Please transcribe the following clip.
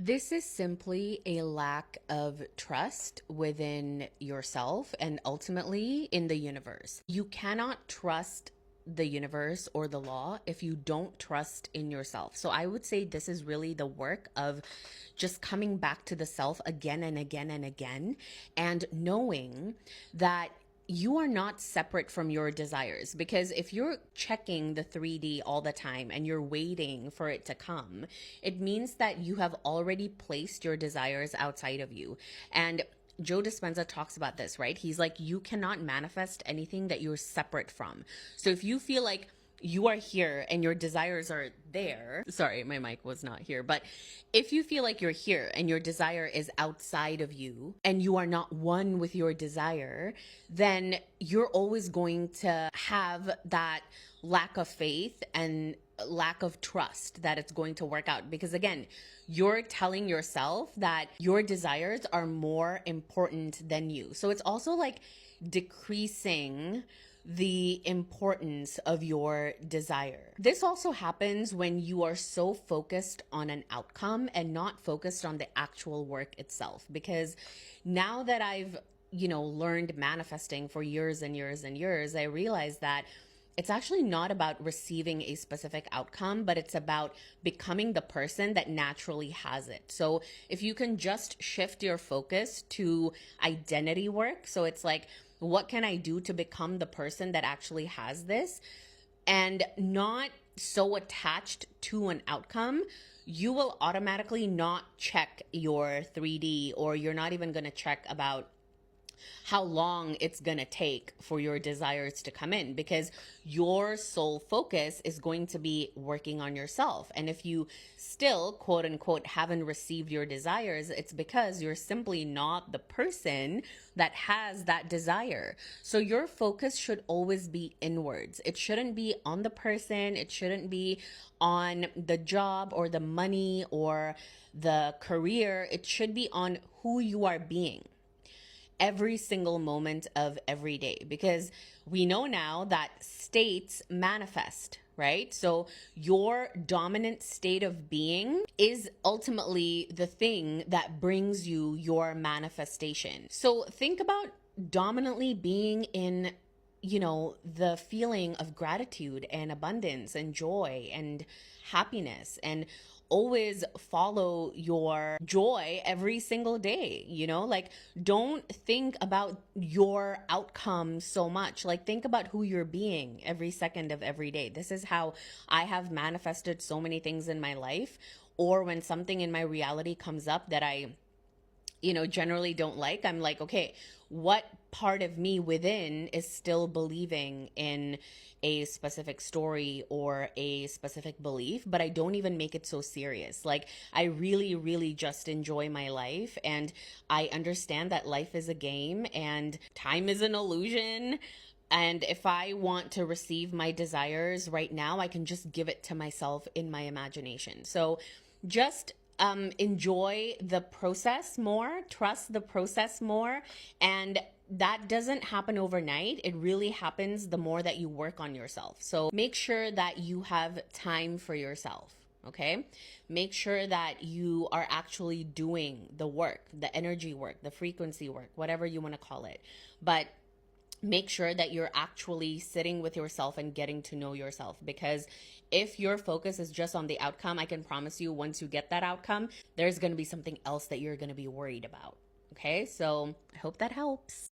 This is simply a lack of trust within yourself and ultimately in the universe. You cannot trust the universe or the law if you don't trust in yourself. So I would say this is really the work of just coming back to the self again and again and again, and knowing that you are not separate from your desires. Because if you're checking the 3D all the time and you're waiting for it to come, it means that you have already placed your desires outside of you. And Joe Dispenza talks about this, right? He's like, you cannot manifest anything that you're separate from. So if you feel like you are here and your desires are there. Sorry, my mic was not here. But if you feel like you're here and your desire is outside of you and you are not one with your desire, then you're always going to have that lack of faith and lack of trust that it's going to work out. Because again, you're telling yourself that your desires are more important than you. So it's also like decreasing the importance of your desire. This also happens when you are so focused on an outcome and not focused on the actual work itself. Because now that I've, learned manifesting for years and years and years, I realize that it's actually not about receiving a specific outcome, but it's about becoming the person that naturally has it. So if you can just shift your focus to identity work, so it's like, what can I do to become the person that actually has this? And not so attached to an outcome, you will automatically not check your 3D, or you're not even going to check about how long it's going to take for your desires to come in, because your sole focus is going to be working on yourself. And if you still, quote unquote, haven't received your desires, it's because you're simply not the person that has that desire. So your focus should always be inwards. It shouldn't be on the person. It shouldn't be on the job or the money or the career. It should be on who you are being every single moment of every day, because we know now that states manifest, right? So your dominant state of being is ultimately the thing that brings you your manifestation. So think about dominantly being in the feeling of gratitude and abundance and joy and happiness, and always follow your joy every single day. Like, don't think about your outcome so much. Like, think about who you're being every second of every day. This is how I have manifested so many things in my life. Or when something in my reality comes up that I generally don't like, I'm like, okay, what part of me within is still believing in a specific story or a specific belief, but I don't even make it so serious. Like, I really, really just enjoy my life, and I understand that life is a game and time is an illusion. And if I want to receive my desires right now, I can just give it to myself in my imagination. So just enjoy the process more, trust the process more. And that doesn't happen overnight. It really happens the more that you work on yourself. So make sure that you have time for yourself. Okay. Make sure that you are actually doing the work, the energy work, the frequency work, whatever you want to call it. But make sure that you're actually sitting with yourself and getting to know yourself. Because if your focus is just on the outcome, I can promise you, once you get that outcome, there's going to be something else that you're going to be worried about. Okay, so I hope that helps.